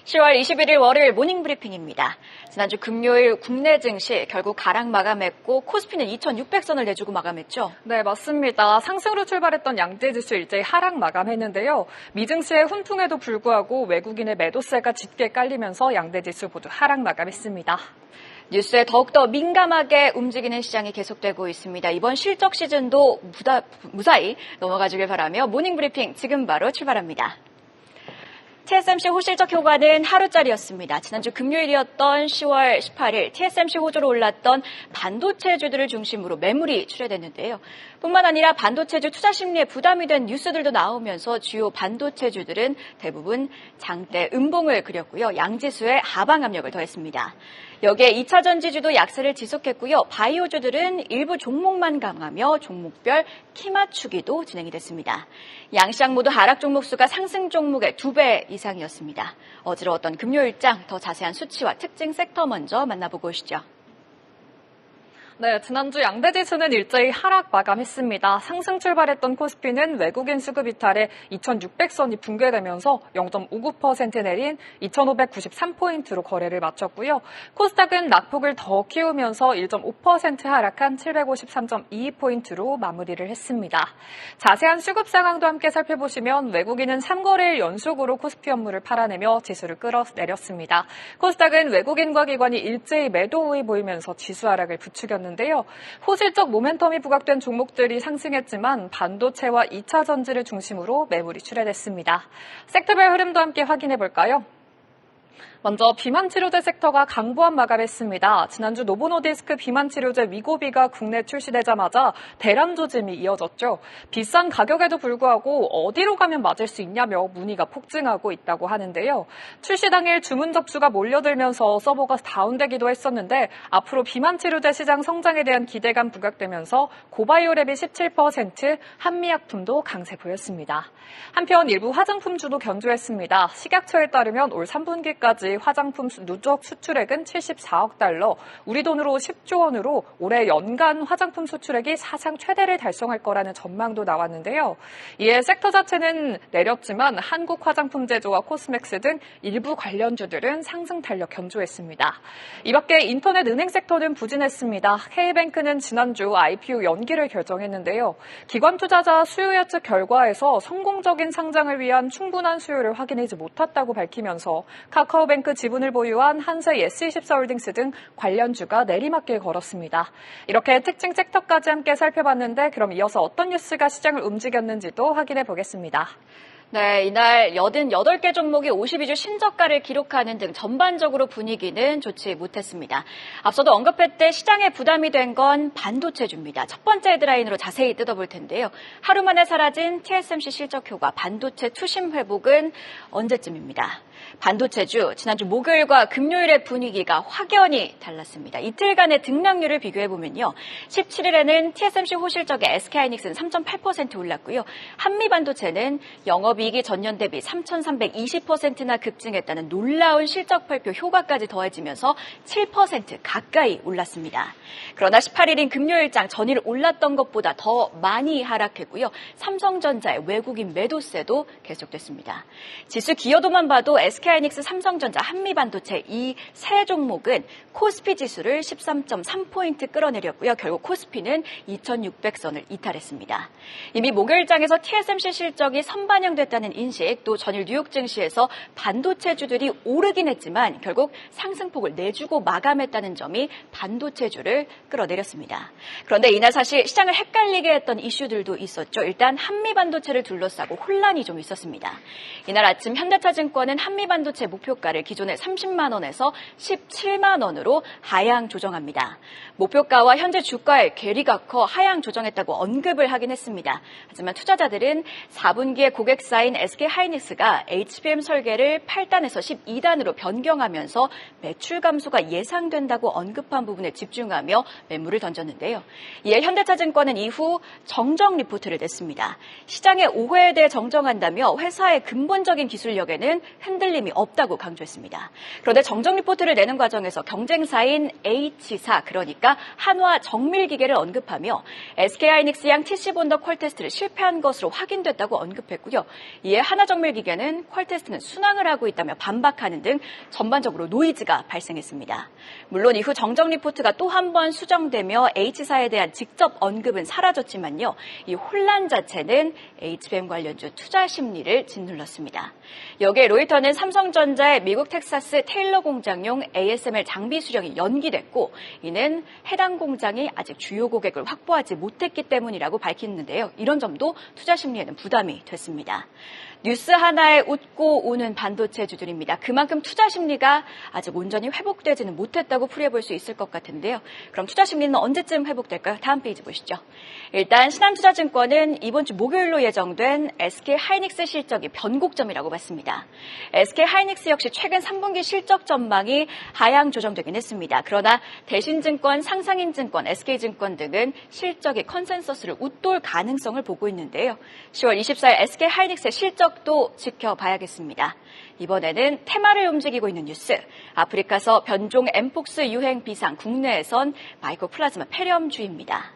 10월 21일 월요일 모닝브리핑입니다. 지난주 금요일 국내 증시 결국 가락 마감했고 코스피는 2,600선을 내주고 마감했죠? 네, 맞습니다. 상승으로 출발했던 양대지수 일제히 하락 마감했는데요. 미증시의 훈풍에도 불구하고 외국인의 매도세가 짙게 깔리면서 양대지수 모두 하락 마감했습니다. 뉴스에 더욱더 민감하게 움직이는 시장이 계속되고 있습니다. 이번 실적 시즌도 무사히 넘어가주길 바라며 모닝브리핑 지금 바로 출발합니다. TSMC 호실적 효과는 하루짜리였습니다. 지난주 금요일이었던 10월 18일 TSMC 호조로 올랐던 반도체주들을 중심으로 매물이 출회됐는데요. 뿐만 아니라 반도체주 투자 심리에 부담이 된 뉴스들도 나오면서 주요 반도체주들은 대부분 장대 음봉을 그렸고요. 양지수에 하방 압력을 더했습니다. 여기에 2차 전지주도 약세를 지속했고요. 바이오주들은 일부 종목만 강하며 종목별 키 맞추기도 진행이 됐습니다. 양시장 모두 하락 종목 수가 상승 종목의 2배 이상이었습니다. 어지러웠던 금요일장 더 자세한 수치와 특징 섹터 먼저 만나보고 오시죠. 네, 지난주 양대지수는 일제히 하락 마감했습니다. 상승 출발했던 코스피는 외국인 수급 이탈에 2,600선이 붕괴되면서 0.59% 내린 2,593포인트로 거래를 마쳤고요. 코스닥은 낙폭을 더 키우면서 1.5% 하락한 753.22포인트로 마무리를 했습니다. 자세한 수급 상황도 함께 살펴보시면 외국인은 3거래일 연속으로 코스피 업무를 팔아내며 지수를 끌어내렸습니다. 코스닥은 외국인과 기관이 일제히 매도 우위 보이면서 지수 하락을 부추겼는데요. 호실적 모멘텀이 부각된 종목들이 상승했지만 반도체와 2차 전지를 중심으로 매물이 출회됐습니다. 섹터별 흐름도 함께 확인해 볼까요? 먼저 비만치료제 섹터가 강보합 마감했습니다. 지난주 노보노디스크 비만치료제 위고비가 국내 출시되자마자 대란 조짐이 이어졌죠. 비싼 가격에도 불구하고 어디로 가면 맞을 수 있냐며 문의가 폭증하고 있다고 하는데요. 출시 당일 주문 접수가 몰려들면서 서버가 다운되기도 했었는데 앞으로 비만치료제 시장 성장에 대한 기대감 부각되면서 고바이오랩이 17%, 한미약품도 강세 보였습니다. 한편 일부 화장품주도 견조했습니다. 식약처에 따르면 올 3분기까지 화장품 누적 수출액은 74억 달러, 우리 돈으로 10조 원으로 올해 연간 화장품 수출액이 사상 최대를 달성할 거라는 전망도 나왔는데요. 이에 섹터 자체는 내렸지만 한국 화장품 제조와 코스맥스 등 일부 관련주들은 상승 탄력 견조했습니다. 이 밖에 인터넷 은행 섹터는 부진했습니다. K뱅크는 지난주 IPO 연기를 결정했는데요. 기관 투자자 수요 예측 결과에서 성공적인 상장을 위한 충분한 수요를 확인하지 못했다고 밝히면서 카카오뱅크 지분을 보유한 한세 예스24홀딩스 등 관련주가 내리막길 걸었습니다. 이렇게 특징 섹터까지 함께 살펴봤는데 그럼 이어서 어떤 뉴스가 시장을 움직였는지도 확인해 보겠습니다. 네, 이날 88개 종목이 52주 신저가를 기록하는 등 전반적으로 분위기는 좋지 못했습니다. 앞서도 언급했듯 시장에 부담이 된 건 반도체주입니다. 첫 번째 헤드라인으로 자세히 뜯어볼 텐데요. 하루 만에 사라진 TSMC 실적 효과, 반도체 투심 회복은 언제쯤입니다. 반도체주, 지난주 목요일과 금요일의 분위기가 확연히 달랐습니다. 이틀간의 등락률을 비교해보면요. 17일에는 TSMC 호실적의 SK하이닉스는 3.8% 올랐고요. 한미반도체는 영업이익이 전년 대비 3,320%나 급증했다는 놀라운 실적 발표 효과까지 더해지면서 7% 가까이 올랐습니다. 그러나 18일인 금요일장 전일 올랐던 것보다 더 많이 하락했고요. 삼성전자의 외국인 매도세도 계속됐습니다. 지수 기여도만 봐도 SK하이닉스, 삼성전자, 한미반도체 이 세 종목은 코스피 지수를 13.3포인트 끌어내렸고요. 결국 코스피는 2,600선을 이탈했습니다. 이미 목요일장에서 TSMC 실적이 선반영됐다는 인식, 또 전일 뉴욕 증시에서 반도체주들이 오르긴 했지만 결국 상승폭을 내주고 마감했다는 점이 반도체주를 끌어내렸습니다. 그런데 이날 사실 시장을 헷갈리게 했던 이슈들도 있었죠. 일단 한미반도체를 둘러싸고 혼란이 좀 있었습니다. 이날 아침 현대차증권은 한미반도체 목표가를 기존의 30만 원에서 17만 원으로 하향 조정합니다. 목표가와 현재 주가의 괴리가 커 하향 조정했다고 언급을 하긴 했습니다. 하지만 투자자들은 4분기에 고객사인 SK하이닉스가 HBM 설계를 8단에서 12단으로 변경하면서 매출 감소가 예상된다고 언급한 부분에 집중하며 매물을 던졌는데요. 이에 현대차증권은 이후 정정 리포트를 냈습니다. 시장의 오해에 대해 정정한다며 회사의 근본적인 기술력에는 흔들림 흔들림이 없다고 강조했습니다. 그런데 정정 리포트를 내는 과정에서 경쟁사인 H사, 그러니까 한화 정밀기계를 언급하며 SK하이닉스양 TC본더 퀄 테스트를 실패한 것으로 확인됐다고 언급했고요. 이에 한화정밀기계는 퀄 테스트는 순항을 하고 있다며 반박하는 등 전반적으로 노이즈가 발생했습니다. 물론 이후 정정 리포트가 또 한 번 수정되며 H사에 대한 직접 언급은 사라졌지만요. 이 혼란 자체는 HBM 관련주 투자 심리를 짓눌렀습니다. 여기에 로이터는 삼성전자의 미국 텍사스 테일러 공장용 ASML 장비 수령이 연기됐고 이는 해당 공장이 아직 주요 고객을 확보하지 못했기 때문이라고 밝혔는데요. 이런 점도 투자 심리에는 부담이 됐습니다. 뉴스 하나에 웃고 우는 반도체주들입니다. 그만큼 투자 심리가 아직 온전히 회복되지는 못했다고 풀이해볼 수 있을 것 같은데요. 그럼 투자 심리는 언제쯤 회복될까요? 다음 페이지 보시죠. 일단 신한투자증권은 이번 주 목요일로 예정된 SK하이닉스 실적이 변곡점이라고 봤습니다. SK하이닉스 역시 최근 3분기 실적 전망이 하향 조정되긴 했습니다. 그러나 대신증권, 상상인증권, SK증권 등은 실적의 컨센서스를 웃돌 가능성을 보고 있는데요. 10월 24일 SK하이닉스의 실적도 지켜봐야겠습니다. 이번에는 테마를 움직이고 있는 뉴스. 아프리카서 변종 엠폭스 유행 비상, 국내에선 마이코플라즈마 폐렴주입니다.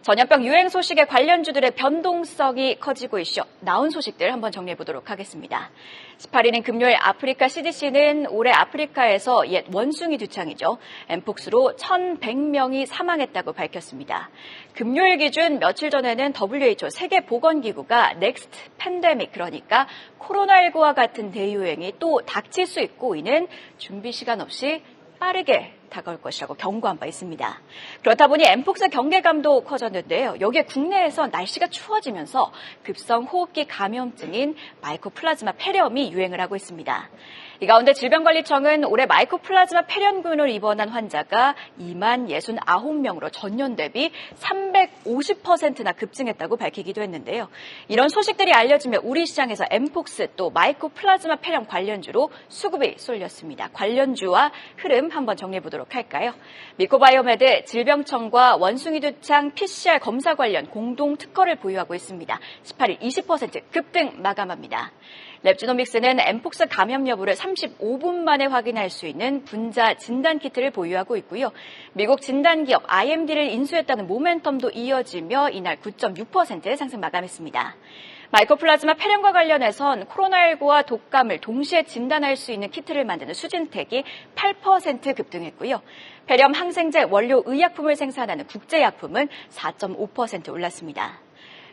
전염병 유행 소식에 관련주들의 변동성이 커지고 있어 나온 소식들 한번 정리해보도록 하겠습니다. 18일인 금요일 아프리카 CDC는 올해 아프리카에서 옛 원숭이 두창이죠. 엠폭스로 1,100명이 사망했다고 밝혔습니다. 금요일 기준 며칠 전에는 WHO 세계보건기구가 넥스트 팬데믹, 그러니까 코로나19와 같은 대유행이 또 닥칠 수 있고 이는 준비 시간 없이 빠르게 다가올 것이라고 경고한 바 있습니다. 그렇다 보니 엠폭스 경계감도 커졌는데요. 여기에 국내에서 날씨가 추워지면서 급성 호흡기 감염증인 마이코플라즈마 폐렴이 유행을 하고 있습니다. 이 가운데 질병관리청은 올해 마이코플라즈마 폐렴균을 입원한 환자가 20,069명으로 전년 대비 350%나 급증했다고 밝히기도 했는데요. 이런 소식들이 알려지며 우리 시장에서 엠폭스 또 마이코플라즈마 폐렴 관련주로 수급이 쏠렸습니다. 관련주와 흐름 한번 정리해보도록 할까요? 미코바이오메드 질병청과 원숭이두창 PCR 검사 관련 공동 특허를 보유하고 있습니다. 18일 20% 급등 마감합니다. 랩지노믹스는 엠폭스 감염 여부를 35분 만에 확인할 수 있는 분자 진단키트를 보유하고 있고요. 미국 진단기업 IMD를 인수했다는 모멘텀도 이어지며 이날 9.6% 상승 마감했습니다. 마이코플라즈마 폐렴과 관련해선 코로나19와 독감을 동시에 진단할 수 있는 키트를 만드는 수진텍이 8% 급등했고요. 폐렴 항생제 원료 의약품을 생산하는 국제약품은 4.5% 올랐습니다.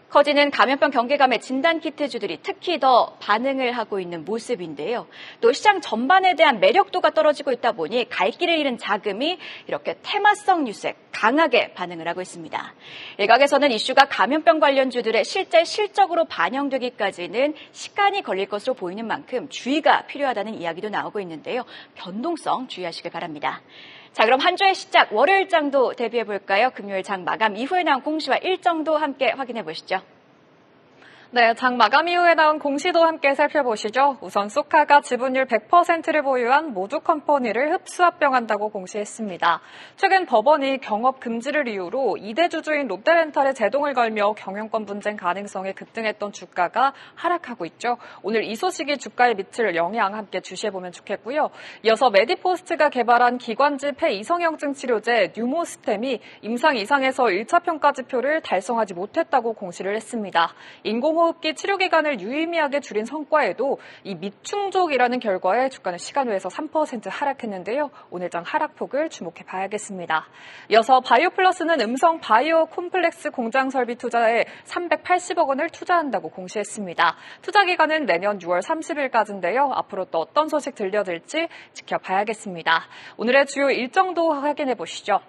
커지는 감염병 경계감의 진단키트주들이 특히 더 반응을 하고 있는 모습인데요. 또 시장 전반에 대한 매력도가 떨어지고 있다 보니 갈 길을 잃은 자금이 이렇게 테마성 뉴스에 강하게 반응을 하고 있습니다. 일각에서는 이슈가 감염병 관련주들의 실제 실적으로 반영되기까지는 시간이 걸릴 것으로 보이는 만큼 주의가 필요하다는 이야기도 나오고 있는데요. 변동성 주의하시길 바랍니다. 자, 그럼 한 주의 시작 월요일장도 대비해볼까요? 금요일 장 마감 이후에 나온 공시와 일정도 함께 확인해보시죠. 네, 장 마감 이후에 나온 공시도 함께 살펴보시죠. 우선 소카가 지분율 100%를 보유한 모두 컴퍼니를 흡수합병한다고 공시했습니다. 최근 법원이 경업 금지를 이유로 2대 주주인 롯데렌탈에 제동을 걸며 경영권 분쟁 가능성에 급등했던 주가가 하락하고 있죠. 오늘 이 소식이 주가에 미칠 영향 함께 주시해보면 좋겠고요. 이어서 메디포스트가 개발한 기관지 폐이성형증 치료제 뉴모스템이 임상 이상에서 1차 평가 지표를 달성하지 못했다고 공시를 했습니다. 호흡기 치료 기간을 유의미하게 줄인 성과에도 이 미충족이라는 결과에 주가는 시간외에서 3% 하락했는데요. 오늘장 하락폭을 주목해 봐야겠습니다. 이어서 바이오플러스는 음성 바이오 콤플렉스 공장 설비 투자에 380억 원을 투자한다고 공시했습니다. 투자 기간은 내년 6월 30일까지인데요. 앞으로 또 어떤 소식 들려들지 지켜봐야겠습니다. 오늘의 주요 일정도 확인해 보시죠.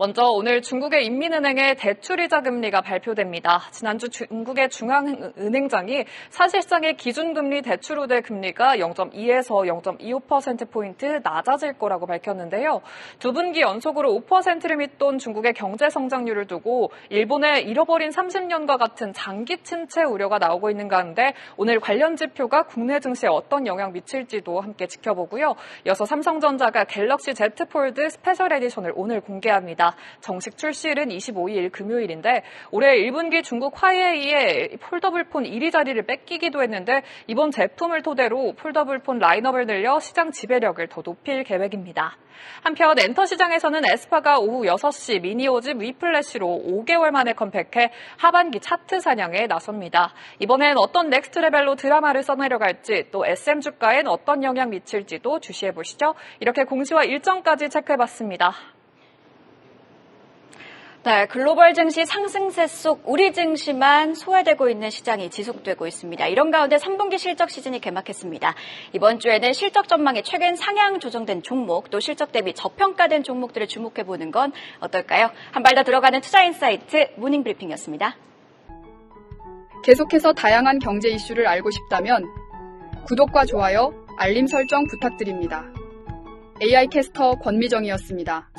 먼저 오늘 중국의 인민은행의 대출이자 금리가 발표됩니다. 지난주 중국의 중앙은행장이 사실상의 기준금리 대출 우대 금리가 0.2에서 0.25%포인트 낮아질 거라고 밝혔는데요. 두 분기 연속으로 5%를 밑돈 중국의 경제 성장률을 두고 일본의 잃어버린 30년과 같은 장기 침체 우려가 나오고 있는 가운데 오늘 관련 지표가 국내 증시에 어떤 영향 미칠지도 함께 지켜보고요. 이어서 삼성전자가 갤럭시 Z 폴드 스페셜 에디션을 오늘 공개합니다. 있습니다. 정식 출시일은 25일 금요일인데 올해 1분기 중국 화웨이의 폴더블폰 1위 자리를 뺏기기도 했는데 이번 제품을 토대로 폴더블폰 라인업을 늘려 시장 지배력을 더 높일 계획입니다. 한편 엔터 시장에서는 에스파가 오후 6시 미니 5집 위플래시로 5개월 만에 컴백해 하반기 차트 사냥에 나섭니다. 이번엔 어떤 넥스트 레벨로 드라마를 써내려갈지 또 SM 주가엔 어떤 영향 미칠지도 주시해보시죠. 이렇게 공시와 일정까지 체크해봤습니다. 네, 글로벌 증시 상승세 속 우리 증시만 소외되고 있는 시장이 지속되고 있습니다. 이런 가운데 3분기 실적 시즌이 개막했습니다. 이번 주에는 실적 전망이 최근 상향 조정된 종목, 또 실적 대비 저평가된 종목들을 주목해보는 건 어떨까요? 한 발 더 들어가는 투자인사이트 모닝브리핑이었습니다. 계속해서 다양한 경제 이슈를 알고 싶다면 구독과 좋아요, 알림 설정 부탁드립니다. AI 캐스터 권미정이었습니다.